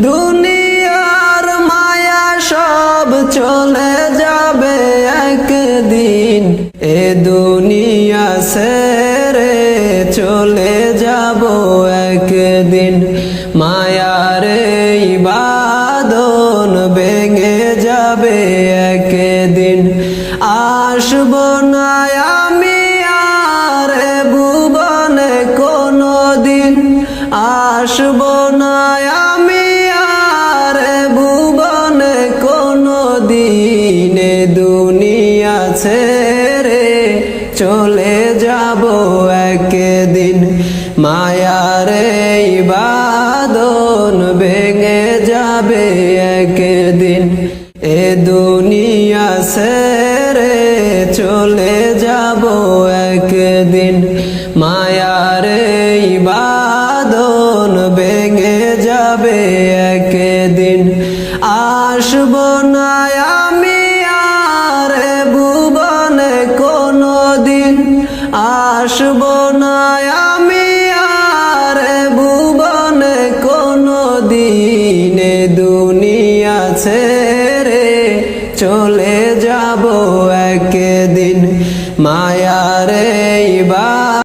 দুনিয়ার মায়া সব চলে যাবে একদিন, এ দুনিয়া ছেড়ে চলে যাব একদিন। মায়ার এই বাঁধন ভেঙে যাবে একদিন, আসব না আমি আর ভুবনে কোনদিন, আসব না আমি আর ভুবনে কোনদিন, এ দুনিয়া ছেড়ে চলে যাব একদিন। মায়ার এই বাঁধন ভেঙে যাবে একদিন, এ দুনিয়া ছেড়ে চলে যাব একদিন। মায়ার এই বাঁধন ভেঙে যাবে একদিন, আসব না আমি আর ভুবনে কোনদিন, আসব না আমি আর ভুবনে কোনদিন, এ দুনিয়া ছেড়ে চলে যাব একদিন। মায়ার এই